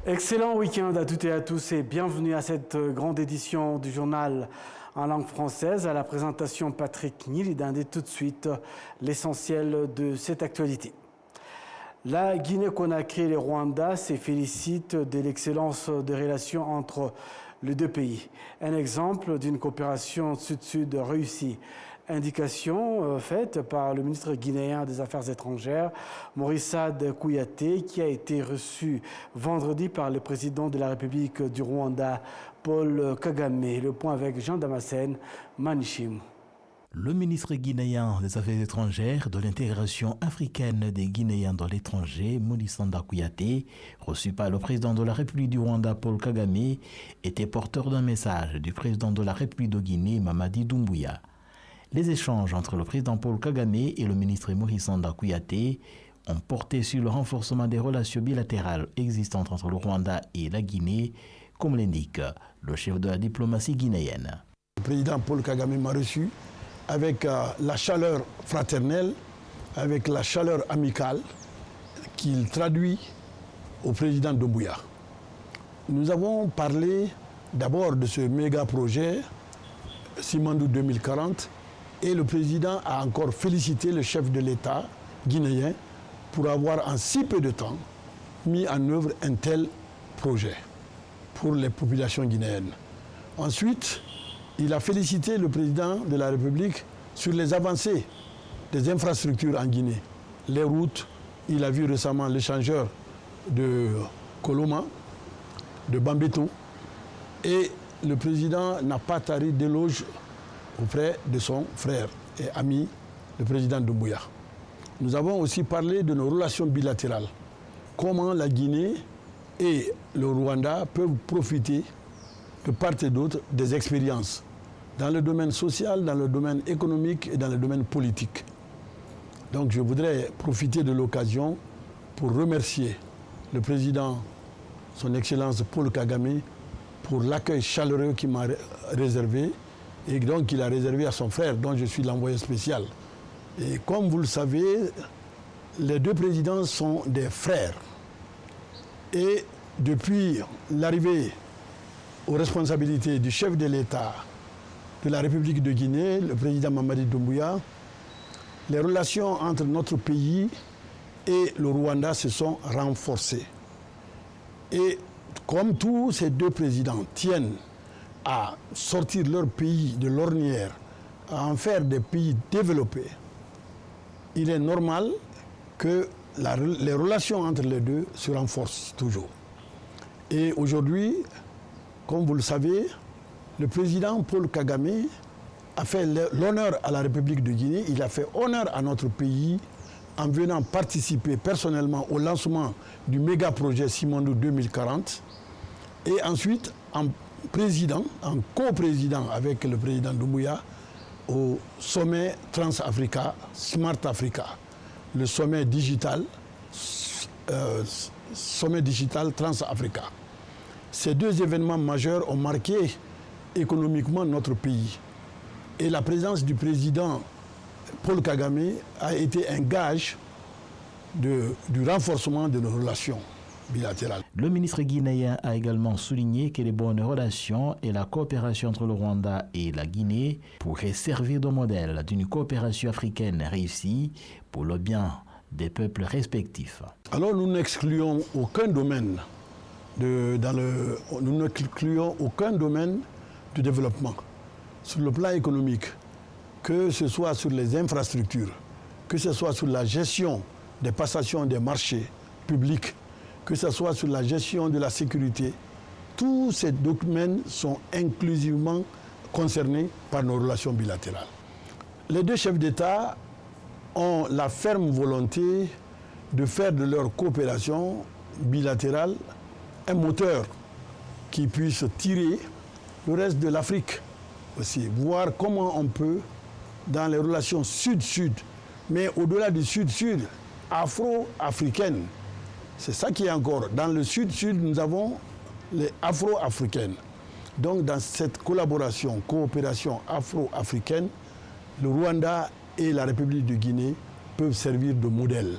Excellent week-end à toutes et à tous et bienvenue à cette grande édition du journal en langue française. À la présentation, Patrick Nilidande, et tout de suite l'essentiel de cette actualité. La Guinée-Conakry et le Rwanda se félicitent de l'excellence des relations entre les deux pays. Un exemple d'une coopération sud-sud réussie. Indication faite par le ministre guinéen des Affaires étrangères, Morissade Kouyaté, qui a été reçu vendredi par le président de la République du Rwanda, Paul Kagame. Le point avec Jean Damascène, Manichim. Le ministre guinéen des Affaires étrangères de l'intégration africaine des Guinéens dans l'étranger, Morissade Kouyaté, reçu par le président de la République du Rwanda, Paul Kagame, était porteur d'un message du président de la République de Guinée, Mamadi Doumbouya. Les échanges entre le président Paul Kagame et le ministre Morissade Kouyaté ont porté sur le renforcement des relations bilatérales existantes entre le Rwanda et la Guinée, comme l'indique le chef de la diplomatie guinéenne. Le président Paul Kagame m'a reçu avec la chaleur fraternelle, avec la chaleur amicale qu'il traduit au président Doumbouya. Nous avons parlé d'abord de ce méga projet Simandou 2040 et le président a encore félicité le chef de l'État guinéen pour avoir en si peu de temps mis en œuvre un tel projet pour les populations guinéennes. Ensuite, il a félicité le président de la République sur les avancées des infrastructures en Guinée. Les routes, il a vu récemment l'échangeur de Koloma, de Bambeto, et le président n'a pas tari d'éloge auprès de son frère et ami, le président Doumbouya. Nous avons aussi parlé de nos relations bilatérales. Comment la Guinée et le Rwanda peuvent profiter de part et d'autre des expériences dans le domaine social, dans le domaine économique et dans le domaine politique. Donc je voudrais profiter de l'occasion pour remercier le président, son Excellence Paul Kagame, pour l'accueil chaleureux qu'il m'a réservé et donc qu'il a réservé à son frère, dont je suis l'envoyé spécial. Et comme vous le savez, les deux présidents sont des frères. Et depuis l'arrivée aux responsabilités du chef de l'État de la République de Guinée, le président Mamadi Doumbouya, les relations entre notre pays et le Rwanda se sont renforcées. Et comme tous ces deux présidents tiennent à sortir leur pays de l'ornière, à en faire des pays développés, il est normal que les relations entre les deux se renforcent toujours. Et aujourd'hui, comme vous le savez, le président Paul Kagame a fait l'honneur à la République de Guinée, il a fait honneur à notre pays en venant participer personnellement au lancement du méga projet Simandou 2040 et ensuite en coprésident avec le président Doumbouya au sommet Trans-Africa, Smart Africa, le sommet digital Trans-Africa. Ces deux événements majeurs ont marqué économiquement notre pays. Et la présence du président Paul Kagame a été un gage du renforcement de nos relations bilatérales. Le ministre guinéen a également souligné que les bonnes relations et la coopération entre le Rwanda et la Guinée pourraient servir de modèle d'une coopération africaine réussie pour le bien des peuples respectifs. Alors nous n'excluons aucun domaine de développement sur le plan économique, que ce soit sur les infrastructures, que ce soit sur la gestion des passations des marchés publics, que ce soit sur la gestion de la sécurité. Tous ces domaines sont inclusivement concernés par nos relations bilatérales. Les deux chefs d'État ont la ferme volonté de faire de leur coopération bilatérale un moteur qui puisse tirer le reste de l'Afrique aussi, voir comment on peut, dans les relations sud-sud, mais au-delà du sud-sud, afro-africaines. C'est ça qui est encore. Dans le sud-sud, nous avons les afro-africaines. Donc dans cette coopération afro-africaine, le Rwanda et la République de Guinée peuvent servir de modèle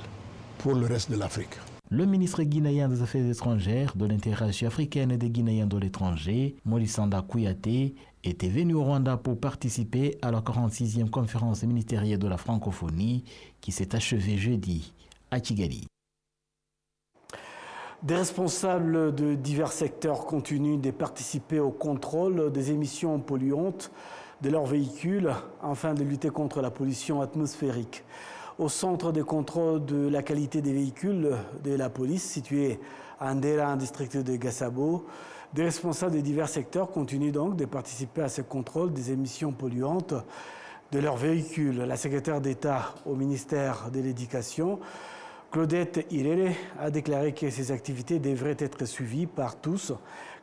pour le reste de l'Afrique. Le ministre guinéen des Affaires étrangères, de l'intégration africaine et des Guinéens de l'étranger, Molisanda Kouyaté, était venu au Rwanda pour participer à la 46e conférence ministérielle de la francophonie qui s'est achevée jeudi à Kigali. Des responsables de divers secteurs continuent de participer au contrôle des émissions polluantes de leurs véhicules afin de lutter contre la pollution atmosphérique. Au centre de contrôle de la qualité des véhicules de la police, situé à Ndera, en district de Gassabo, des responsables de divers secteurs continuent donc de participer à ce contrôle des émissions polluantes de leurs véhicules. La secrétaire d'État au ministère de l'Éducation, Claudette Irere, a déclaré que ces activités devraient être suivies par tous,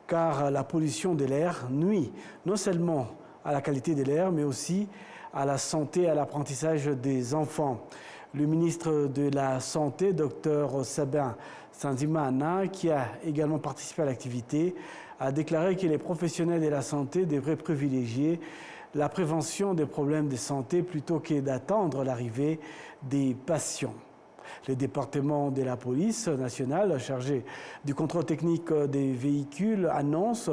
car la pollution de l'air nuit non seulement à la qualité de l'air, mais aussi à la santé et à l'apprentissage des enfants. Le ministre de la Santé, Dr Sabin Sanzimana, qui a également participé à l'activité, a déclaré que les professionnels de la santé devraient privilégier la prévention des problèmes de santé plutôt que d'attendre l'arrivée des patients. Le département de la police nationale chargé du contrôle technique des véhicules annonce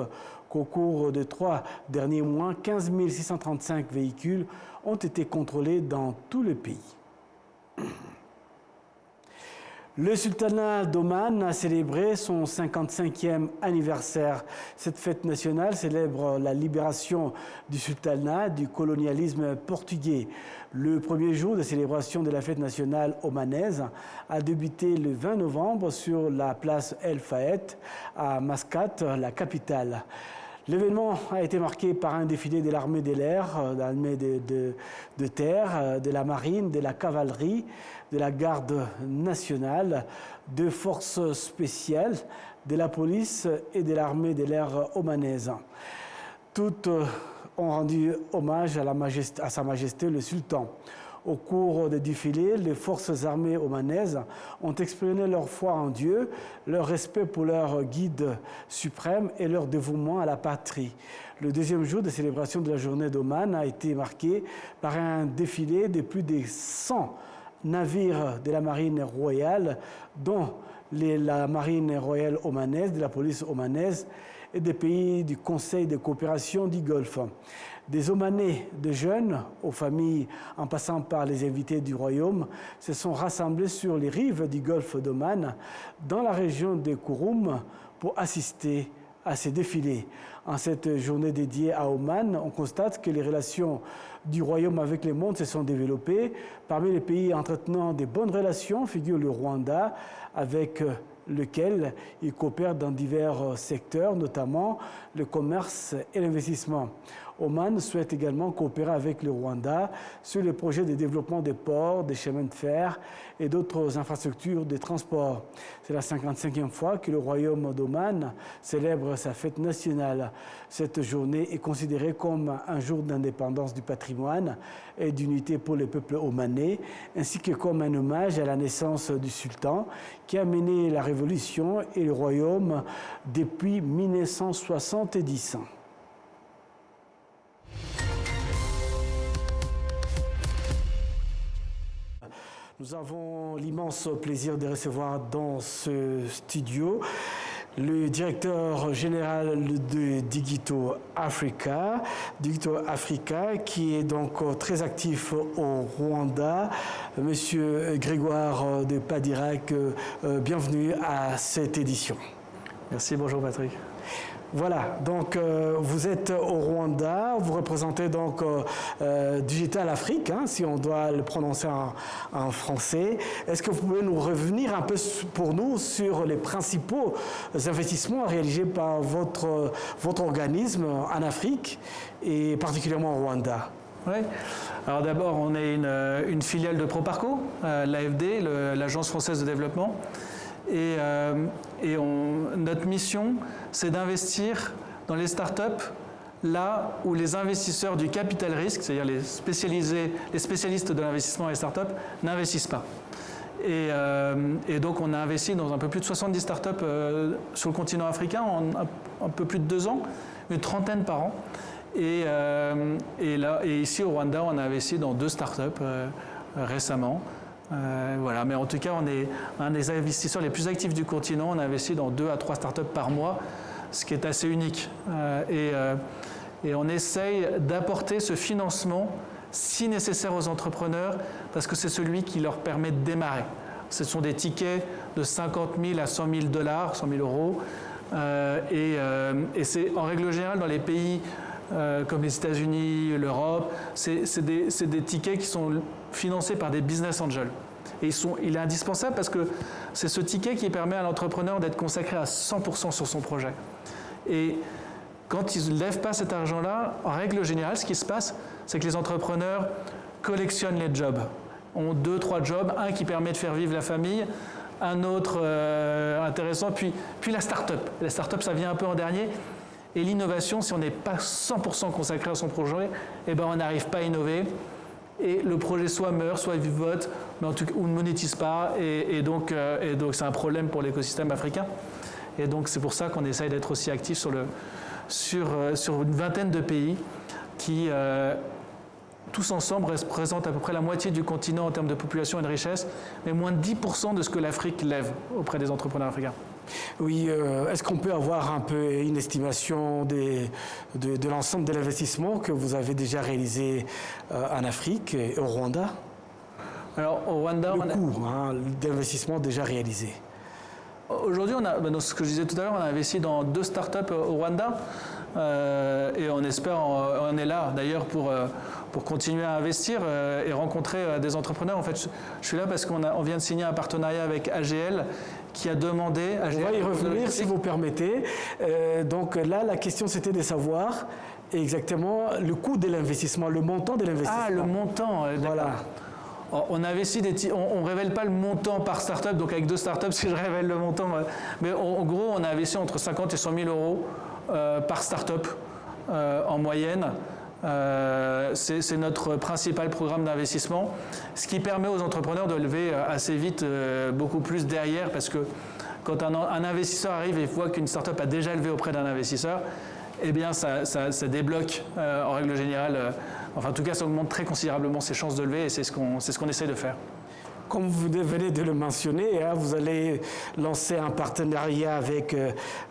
qu'au cours des 3 derniers mois, 15 635 véhicules ont été contrôlés dans tout le pays. Le sultanat d'Oman a célébré son 55e anniversaire. Cette fête nationale célèbre la libération du sultanat du colonialisme portugais. Le premier jour de célébration de la fête nationale omanaise a débuté le 20 novembre sur la place El Fayed à Mascate, la capitale. L'événement a été marqué par un défilé de l'armée de l'air, de l'armée de terre, de la marine, de la cavalerie, de la garde nationale, de forces spéciales, de la police et de l'armée de l'air omanaise. Toutes ont rendu hommage à Sa Majesté le Sultan. Au cours des défilés, les forces armées omanaises ont exprimé leur foi en Dieu, leur respect pour leur guide suprême et leur dévouement à la patrie. Le deuxième jour de célébration de la journée d'Oman a été marqué par un défilé de plus de 100 navires de la marine royale, dont la marine royale omanaise, de la police omanaise et des pays du Conseil de coopération du Golfe. Des Omanais, de jeunes aux familles, en passant par les invités du royaume, se sont rassemblés sur les rives du golfe d'Oman, dans la région de Kouroum, pour assister à ces défilés. En cette journée dédiée à Oman, on constate que les relations du royaume avec le monde se sont développées. Parmi les pays entretenant de bonnes relations figure le Rwanda, avec lequel il coopère dans divers secteurs, notamment le commerce et l'investissement. Oman souhaite également coopérer avec le Rwanda sur les projets de développement des ports, des chemins de fer et d'autres infrastructures de transport. C'est la 55e fois que le Royaume d'Oman célèbre sa fête nationale. Cette journée est considérée comme un jour d'indépendance du patrimoine et d'unité pour le peuple omanais, ainsi que comme un hommage à la naissance du sultan qui a mené la révolution et le royaume depuis 1970. Nous avons l'immense plaisir de recevoir dans ce studio le directeur général de Digito Africa, qui est donc très actif au Rwanda. Monsieur Grégoire de Padirac, bienvenue à cette édition. Merci, bonjour Patrick. Voilà, donc vous êtes au Rwanda, vous représentez donc Digital Afrique, hein, si on doit le prononcer en français. Est-ce que vous pouvez nous revenir un peu pour nous sur les principaux investissements réalisés par votre organisme en Afrique et particulièrement au Rwanda? Oui, alors d'abord on est une filiale de Proparco, l'AFD, l'Agence française de développement. Et notre mission, c'est d'investir dans les startups là où les investisseurs du capital risque, c'est-à-dire les spécialistes de l'investissement et les startups, n'investissent pas. Et donc on a investi dans un peu plus de 70 startups sur le continent africain en un peu plus de 2 ans, une trentaine par an. Et ici au Rwanda, on a investi dans 2 startups récemment. Voilà, mais en tout cas, on est un des investisseurs les plus actifs du continent. On investit dans 2 à 3 startups par mois, ce qui est assez unique. Et on essaye d'apporter ce financement, si nécessaire, aux entrepreneurs, parce que c'est celui qui leur permet de démarrer. Ce sont des tickets de 50 000 à 100 000 dollars, 100 000 euros. Et c'est en règle générale dans les pays comme les États-Unis, l'Europe, c'est des tickets qui sont financés par des business angels. Et il est indispensable parce que c'est ce ticket qui permet à l'entrepreneur d'être consacré à 100% sur son projet. Et quand ils ne lèvent pas cet argent-là, en règle générale, ce qui se passe, c'est que les entrepreneurs collectionnent les jobs. Ont 2-3 jobs, un qui permet de faire vivre la famille, un autre intéressant, puis la start-up. La start-up, ça vient un peu en dernier. Et l'innovation, si on n'est pas 100% consacré à son projet, eh ben on n'arrive pas à innover. Et le projet soit meurt, soit vivote, mais en tout cas, ou ne monétise pas. Et donc c'est un problème pour l'écosystème africain. Et donc, c'est pour ça qu'on essaye d'être aussi actif sur une vingtaine de pays qui, tous ensemble, représentent à peu près la moitié du continent en termes de population et de richesse, mais moins de 10% de ce que l'Afrique lève auprès des entrepreneurs africains. Oui, est-ce qu'on peut avoir un peu une estimation de l'ensemble de l'investissement que vous avez déjà réalisé en Afrique et au Rwanda? Alors, au Rwanda, le coût d'investissement déjà réalisé. Aujourd'hui, dans ce que je disais tout à l'heure, on a investi dans 2 startups au Rwanda et on espère, on est là d'ailleurs pour continuer à investir et rencontrer des entrepreneurs. En fait, je suis là parce qu'on vient de signer un partenariat avec AGL qui a demandé... On va y revenir si vous permettez. Donc là, la question c'était de savoir exactement le coût de l'investissement, le montant de l'investissement. Ah, le montant, voilà. On investit on ne révèle pas le montant par startup, donc avec 2 startups, si je révèle le montant, mais en gros, on a investi entre 50 et 100 000 euros par startup en moyenne. C'est notre principal programme d'investissement, ce qui permet aux entrepreneurs de lever assez vite, beaucoup plus derrière, parce que quand un investisseur arrive et voit qu'une startup a déjà levé auprès d'un investisseur, eh bien ça débloque en règle générale. Enfin, en tout cas, ça augmente très considérablement ses chances de lever et c'est ce qu'on essaie de faire. Comme vous venez de le mentionner, vous allez lancer un partenariat avec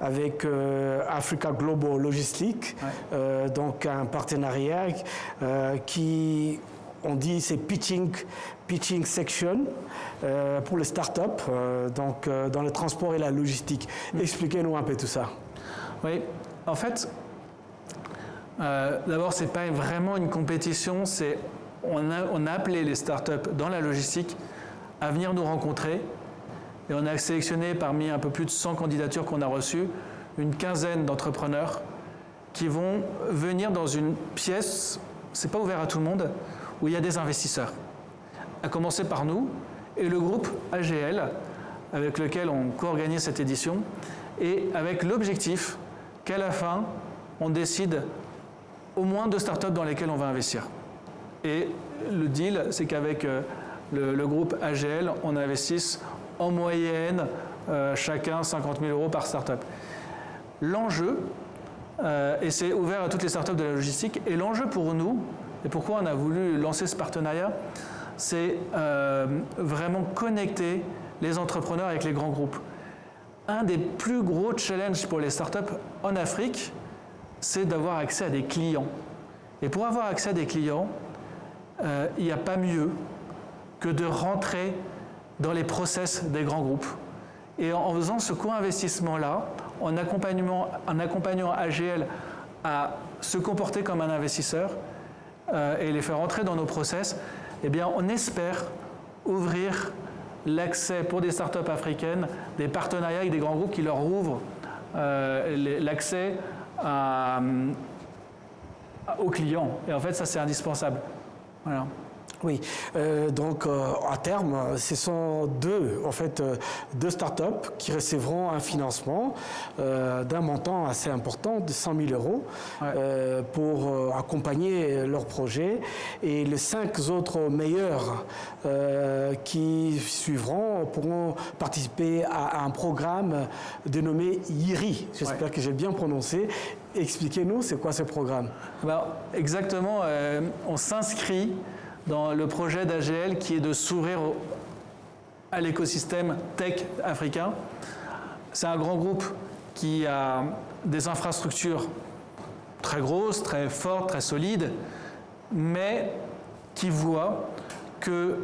Africa Global Logistics, ouais. Donc un partenariat qui, on dit, c'est pitching section pour les startups, donc dans le transport et la logistique. Expliquez-nous un peu tout ça. Oui, en fait, d'abord, c'est pas vraiment une compétition, on a appelé les startups dans la logistique à venir nous rencontrer et on a sélectionné parmi un peu plus de 100 candidatures qu'on a reçues, une quinzaine d'entrepreneurs qui vont venir dans une pièce, c'est pas ouvert à tout le monde, où il y a des investisseurs. À commencer par nous et le groupe AGL avec lequel on co-organise cette édition et avec l'objectif qu'à la fin, on décide au moins 2 startups dans lesquelles on va investir. Et le deal, c'est qu'avec le groupe AGL, on investisse en moyenne chacun 50 000 euros par startup. L'enjeu, et c'est ouvert à toutes les startups de la logistique, et l'enjeu pour nous, et pourquoi on a voulu lancer ce partenariat, c'est vraiment connecter les entrepreneurs avec les grands groupes. Un des plus gros challenges pour les startups en Afrique, c'est d'avoir accès à des clients. Et pour avoir accès à des clients, il n'y a pas mieux que de rentrer dans les process des grands groupes. Et en faisant ce co-investissement-là, en accompagnant AGL à se comporter comme un investisseur et les faire rentrer dans nos process, eh bien, on espère ouvrir l'accès pour des startups africaines, des partenariats avec des grands groupes qui leur ouvrent l'accès aux clients. Et en fait, ça, c'est indispensable. Voilà. Oui, donc à terme, ce sont deux startups qui recevront un financement d'un montant assez important de 100 000 euros ouais. Pour accompagner leur projet. Et les 5 autres meilleurs qui suivront pourront participer à un programme dénommé IRI. J'espère ouais. que j'ai bien prononcé. Expliquez-nous, c'est quoi ce programme? Alors, exactement, on s'inscrit dans le projet d'AGL qui est de s'ouvrir à l'écosystème tech africain. C'est un grand groupe qui a des infrastructures très grosses, très fortes, très solides, mais qui voit que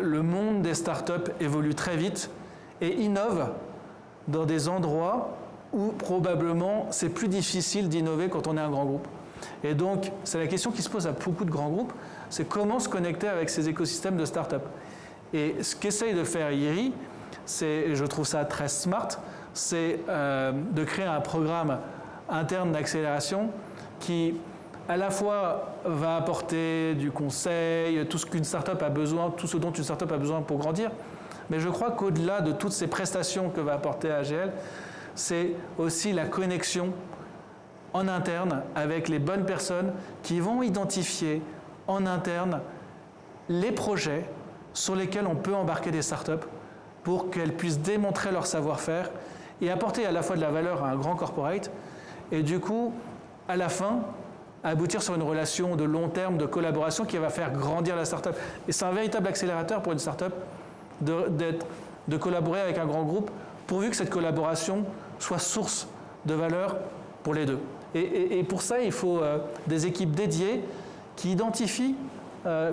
le monde des startups évolue très vite et innove dans des endroits où probablement c'est plus difficile d'innover quand on est un grand groupe. Et donc, c'est la question qui se pose à beaucoup de grands groupes, c'est comment se connecter avec ces écosystèmes de startups. Et ce qu'essaye de faire IRI, et je trouve ça très smart, c'est de créer un programme interne d'accélération qui, à la fois, va apporter du conseil, tout ce qu'une startup a besoin, tout ce dont une startup a besoin pour grandir. Mais je crois qu'au-delà de toutes ces prestations que va apporter AGL, c'est aussi la connexion en interne avec les bonnes personnes qui vont identifier en interne les projets sur lesquels on peut embarquer des startups pour qu'elles puissent démontrer leur savoir-faire et apporter à la fois de la valeur à un grand corporate et du coup, à la fin, aboutir sur une relation de long terme de collaboration qui va faire grandir la startup. Et c'est un véritable accélérateur pour une startup de collaborer avec un grand groupe pourvu que cette collaboration soit source de valeur pour les deux. Et pour ça, il faut des équipes dédiées qui identifient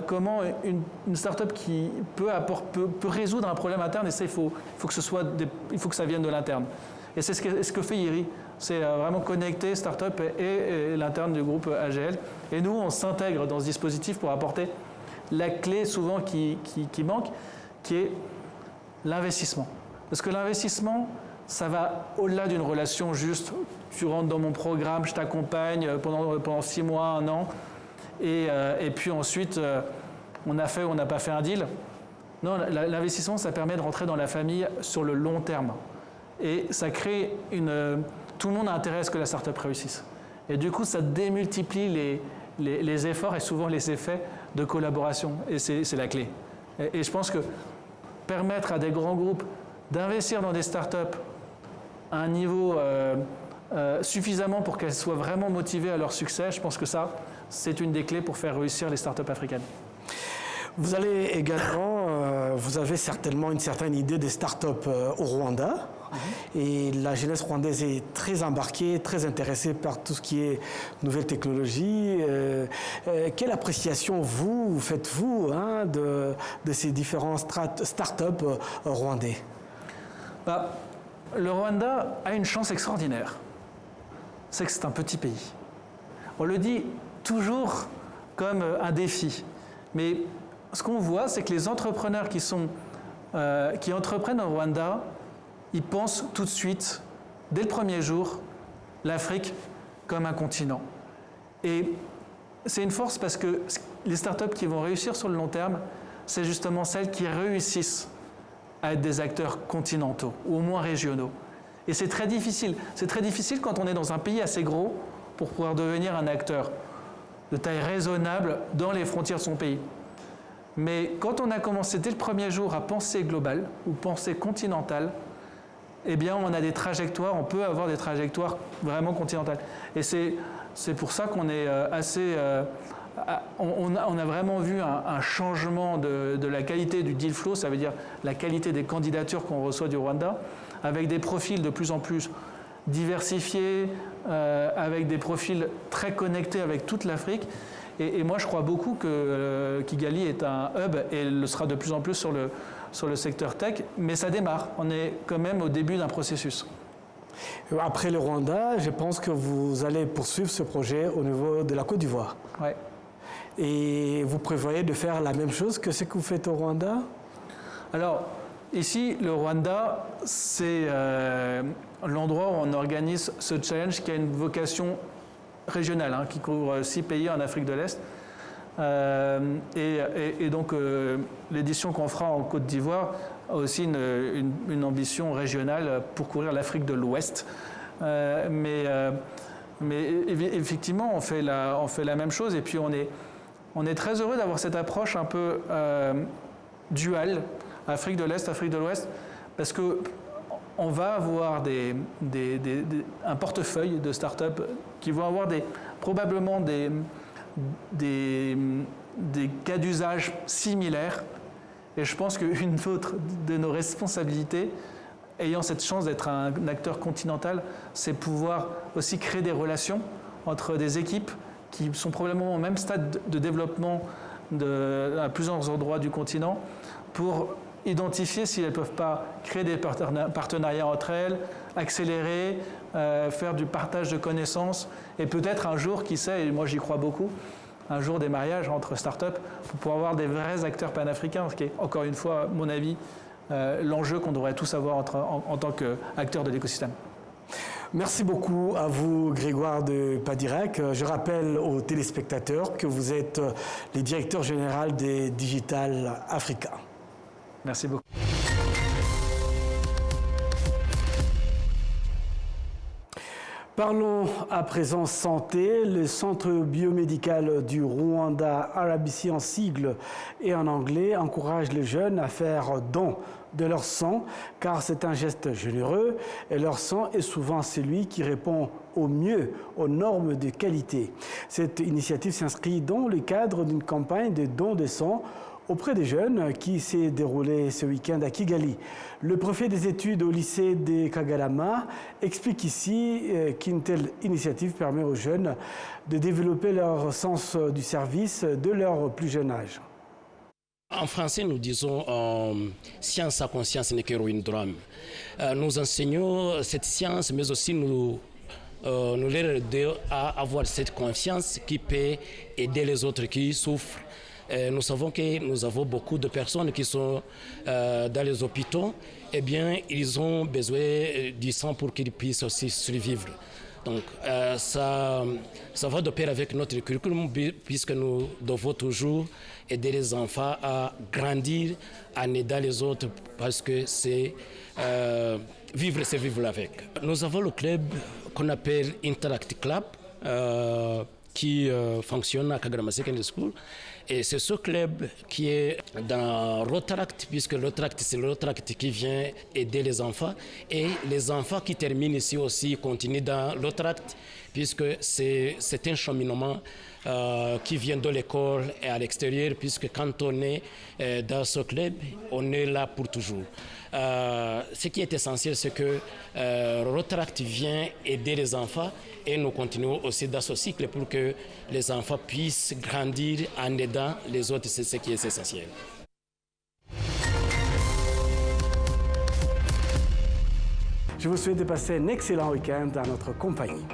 comment une start-up qui peut résoudre un problème interne, et ça, il faut que ça vienne de l'interne. Et c'est ce que fait IRI, c'est vraiment connecter start-up et l'interne du groupe AGL. Et nous, on s'intègre dans ce dispositif pour apporter la clé souvent qui manque, qui est l'investissement. Parce que l'investissement, ça va au-delà d'une relation juste, tu rentres dans mon programme, je t'accompagne pendant 6 mois, 1 an, et puis ensuite, on a fait ou on n'a pas fait un deal. Non, l'investissement, ça permet de rentrer dans la famille sur le long terme. Et ça crée tout le monde a intérêt à ce que la start-up réussisse. Et du coup, ça démultiplie les efforts et souvent les effets de collaboration. Et c'est la clé. Et je pense que permettre à des grands groupes d'investir dans des startups à un niveau suffisamment pour qu'elles soient vraiment motivées à leur succès, je pense que ça, c'est une des clés pour faire réussir les startups africaines. Vous allez également, vous avez certainement une certaine idée des startups au Rwanda. Et la jeunesse rwandaise est très embarquée, très intéressée par tout ce qui est nouvelles technologies. Quelle appréciation faites-vous de ces différents startups rwandais? Le Rwanda a une chance extraordinaire. C'est que c'est un petit pays. On le dit toujours comme un défi. Mais ce qu'on voit, c'est que les entrepreneurs qui entreprennent au Rwanda, ils pensent tout de suite, dès le premier jour, l'Afrique comme un continent. Et c'est une force parce que les startups qui vont réussir sur le long terme, c'est justement celles qui réussissent à être des acteurs continentaux, ou au moins régionaux. Et c'est très difficile. C'est très difficile quand on est dans un pays assez gros pour pouvoir devenir un acteur de taille raisonnable dans les frontières de son pays. Mais quand on a commencé dès le premier jour à penser global ou penser continental, eh bien, on a des trajectoires, on peut avoir des trajectoires vraiment continentales. Et c'est pour ça qu'on est assez... on a vraiment vu un changement de la qualité du deal flow, ça veut dire la qualité des candidatures qu'on reçoit du Rwanda, avec des profils de plus en plus diversifiés, avec des profils très connectés avec toute l'Afrique. Et moi, je crois beaucoup que Kigali est un hub et le sera de plus en plus sur le secteur tech, mais ça démarre. On est quand même au début d'un processus. Après le Rwanda, je pense que vous allez poursuivre ce projet au niveau de la Côte d'Ivoire. Ouais. Et vous prévoyez de faire la même chose que ce que vous faites au Rwanda? Alors, ici, le Rwanda, c'est l'endroit où on organise ce challenge qui a une vocation régionale, qui couvre 6 pays en Afrique de l'Est. Et donc, l'édition qu'on fera en Côte d'Ivoire a aussi une ambition régionale pour couvrir l'Afrique de l'Ouest. Mais effectivement, on fait la même chose. Et puis, on est très heureux d'avoir cette approche un peu duale, Afrique de l'Est, Afrique de l'Ouest, parce qu'on va avoir un portefeuille de startups qui vont avoir probablement des cas d'usage similaires, Et je pense qu'une autre de nos responsabilités, ayant cette chance d'être un acteur continental, c'est pouvoir aussi créer des relations entre des équipes qui sont probablement au même stade de développement à plusieurs endroits du continent pour identifier si elles ne peuvent pas créer des partenariats entre elles, accélérer, faire du partage de connaissances et peut-être un jour, qui sait, et moi j'y crois beaucoup, un jour des mariages entre startups pour avoir des vrais acteurs panafricains, ce qui est encore une fois, à mon avis, l'enjeu qu'on devrait tous avoir en tant qu'acteurs de l'écosystème. Merci beaucoup à vous, Grégoire de Padirec. Je rappelle aux téléspectateurs que vous êtes le directeur général des Digital Africa. Merci beaucoup. Parlons à présent santé. Le Centre biomédical du Rwanda, RBC en sigle et en anglais, encourage les jeunes à faire don de leur sang, car c'est un geste généreux et leur sang est souvent celui qui répond au mieux aux normes de qualité. Cette initiative s'inscrit dans le cadre d'une campagne de don de sang auprès des jeunes qui s'est déroulée ce week-end à Kigali. Le préfet des études au lycée de Kagalama explique ici qu'une telle initiative permet aux jeunes de développer leur sens du service de leur plus jeune âge. En français, nous disons science à conscience n'est qu'héroïne drame. Nous enseignons cette science, mais aussi nous leur aidons à avoir cette confiance qui peut aider les autres qui souffrent. Nous savons que nous avons beaucoup de personnes qui sont dans les hôpitaux. Eh bien, ils ont besoin du sang pour qu'ils puissent aussi survivre. Donc, ça va de pair avec notre curriculum, puisque nous devons toujours aider les enfants à grandir en aidant les autres, parce que c'est vivre avec. Nous avons le club qu'on appelle Interact Club, qui fonctionne à Kagalama Secondary School. Et c'est ce club qui est dans Rotaract, puisque Rotaract, c'est le Rotaract qui vient aider les enfants. Et les enfants qui terminent ici aussi continuent dans Rotaract, puisque c'est un cheminement qui vient de l'école et à l'extérieur, puisque quand on est dans ce club, on est là pour toujours. Ce qui est essentiel, c'est que Rotaract vient aider les enfants et nous continuons aussi dans ce cycle pour que les enfants puissent grandir en aidant les autres, c'est ce qui est essentiel. Je vous souhaite de passer un excellent week-end dans notre compagnie.